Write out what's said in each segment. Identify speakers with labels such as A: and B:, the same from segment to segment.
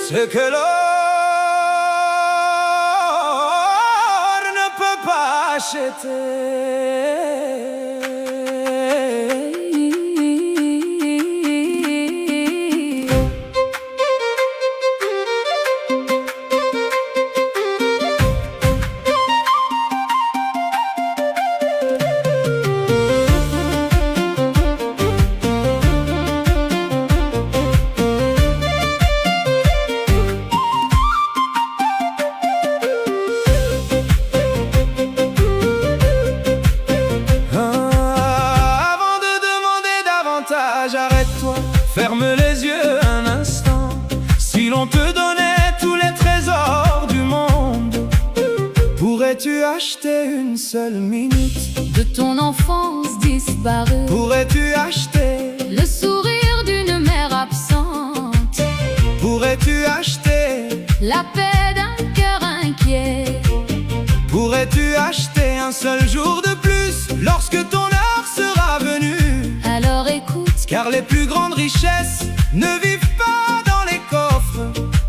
A: ce que l'or ne peut pas acheter. Arrête-toi, ferme les yeux un instant. Si l'on te donnait tous les trésors du monde, pourrais-tu acheter une seule minute
B: de ton enfance disparue?
A: Pourrais-tu acheter
B: le sourire d'une mère absente?
A: Pourrais-tu acheter
B: la paix d'un cœur inquiet?
A: Pourrais-tu acheter un seul jour de plus lorsque ton heure sera venue?
B: Alors écoute,
A: car les plus grandes richesses ne vivent pas dans les coffres,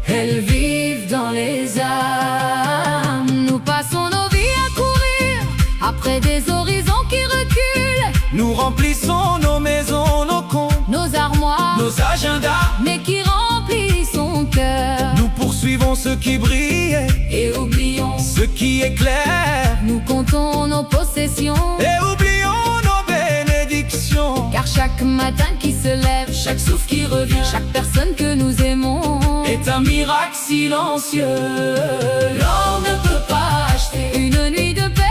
B: elles vivent dans les âmes. Nous passons nos vies à courir après des horizons qui reculent.
A: Nous remplissons nos maisons, nos comptes,
B: nos armoires,
A: nos agendas,
B: mais qui remplit son cœur.
A: Nous poursuivons ce qui brille
B: et oublions
A: ce qui éclaire.
B: Nous comptons nos possessions
A: et oublions nos bénédictions.
B: Car chaque matin qui se lève, chaque souffle qui revient, chaque personne que nous aimons
A: est un miracle silencieux.
B: L'or ne peut pas acheter une nuit de paix.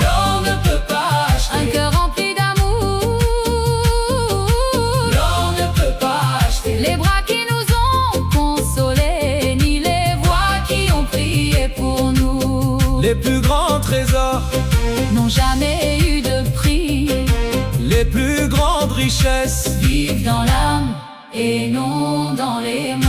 A: L'or ne peut pas acheter
B: un cœur rempli d'amour.
A: L'or ne peut pas acheter
B: les bras qui nous ont consolés, ni les voix qui ont prié pour nous.
A: Les plus grands trésors
B: n'ont jamais eu de prix.
A: Les plus grandes richesses
B: vivent dans l'âme et non dans les mains.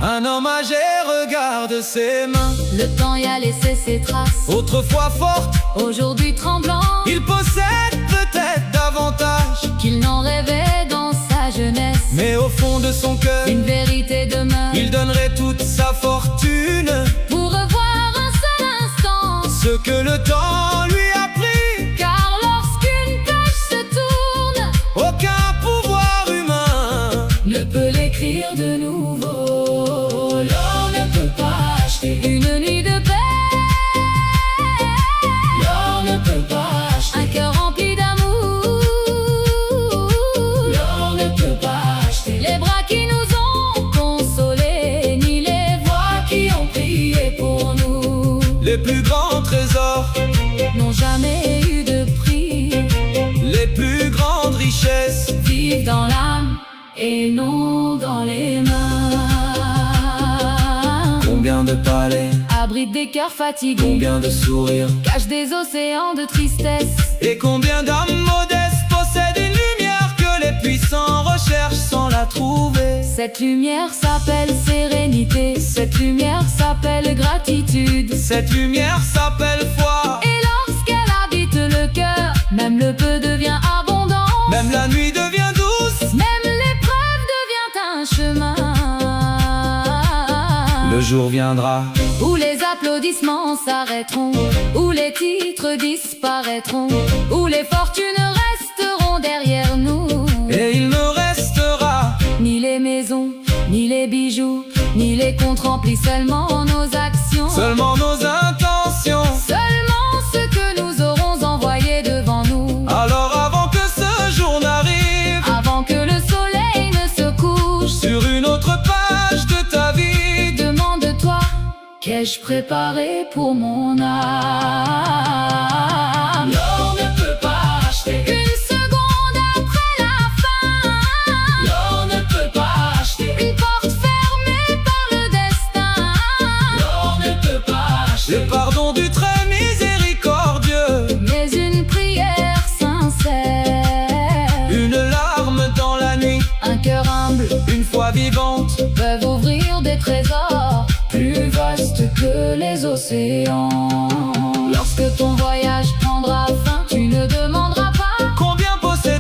A: Un homme âgé regarde ses mains.
B: Le temps y a laissé ses traces.
A: Autrefois fortes,
B: aujourd'hui tremblantes.
A: Il possède peut-être davantage
B: qu'il n'en rêvait dans sa jeunesse.
A: Mais au fond de son cœur,
B: une vérité demeure.
A: Il donnerait toute sa fortune
B: pour revoir un seul instant
A: ce que le temps lui a pris.
B: Car lorsqu'une page se tourne,
A: aucun pouvoir humain
B: ne peut l'écrire de nouveau. L'or ne peut pas acheter une nuit de paix.
A: L'or ne peut pas acheter
B: un cœur rempli d'amour.
A: L'or ne peut pas acheter
B: les bras qui nous ont consolés, ni les voix qui ont prié pour nous.
A: Les plus grands trésors
B: n'ont jamais eu de prix.
A: Les plus grandes richesses
B: vivent dans l'âme et non dans les mains.
A: Combien de palais
B: abritent des cœurs fatigués?
A: Combien de sourires
B: cachent des océans de tristesse?
A: Et combien d'âmes modestes possèdent une lumière que les puissants recherchent sans la trouver?
B: Cette lumière s'appelle sérénité. Cette lumière s'appelle gratitude.
A: Cette lumière s'appelle foi.
B: Et lorsqu'elle habite le cœur, même le peu devient abondant.
A: Même la nuit devient douce.
B: Même l'épreuve devient un chemin.
A: Le jour viendra
B: où les applaudissements s'arrêteront, où les titres disparaîtront, où les fortunes resteront derrière nous.
A: Et il ne restera
B: ni les maisons, ni les bijoux, ni les comptes remplis, seulement nos actions,
A: seulement nos intentions,
B: seulement ce que nous aurons envoyé devant nous.
A: Alors avant que ce jour n'arrive,
B: avant que le soleil ne se couche
A: sur une autre page de ta vie,
B: demande-toi, qu'ai-je préparé pour mon âme?
A: L'or ne peut pas acheter
B: une seconde après la fin.
A: L'or ne peut pas acheter
B: une porte fermée par le destin.
A: L'or ne peut pas acheter le pardon du très miséricordieux,
B: mais une prière sincère,
A: une larme dans la nuit,
B: un cœur humble,
A: une foi vivante
B: peuvent ouvrir des trésors plus vastes que les océans. Lorsque ton voyage prendra fin, tu ne demanderas pas
A: combien possède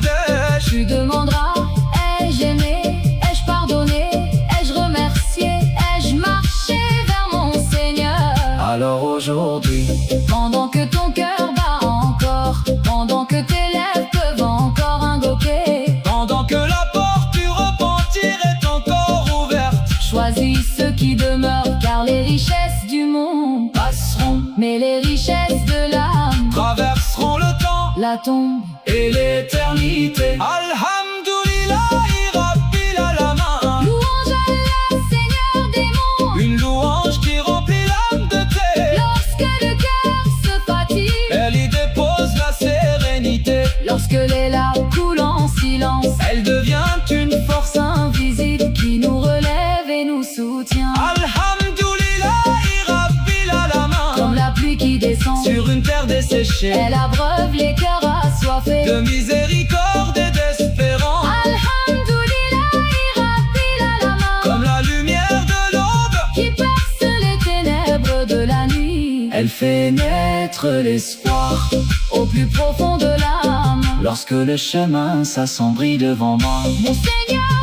B: aujourd'hui. Pendant que ton cœur bat encore, pendant que tes lèvres peuvent encore invoquer,
A: pendant que la porte du repentir est encore ouverte,
B: choisis ceux qui demeurent, car les richesses du monde
A: passeront,
B: mais les richesses de l'âme
A: traverseront le temps
B: la tombe
A: et l'éternité. Alhamdoulillahi Rabbil Alamin.
B: Louange à Allah, Seigneur des mondes.
A: Une louange qui remplit l'âme de paix.
B: Lorsque le cœur se fatigue,
A: Elle y dépose la sérénité.
B: lorsque les larmes coulent en silence,
A: Elle devient une force
B: invisible qui nous relève et nous soutient.
A: Alhamdoulillahi Rabbil Alamin.
B: Comme la pluie qui descend
A: Sur une terre desséchée,
B: elle abreuve les cœurs assoiffés
A: de miséricorde et d'espérance.
B: Alhamdoulillahi Rabbil Alamin.
A: Comme la lumière de l'aube
B: Qui perce les ténèbres de la nuit,
A: elle fait naître l'espoir
B: au plus profond de l'âme.
A: lorsque le chemin s'assombrit devant moi.
B: Mon Seigneur,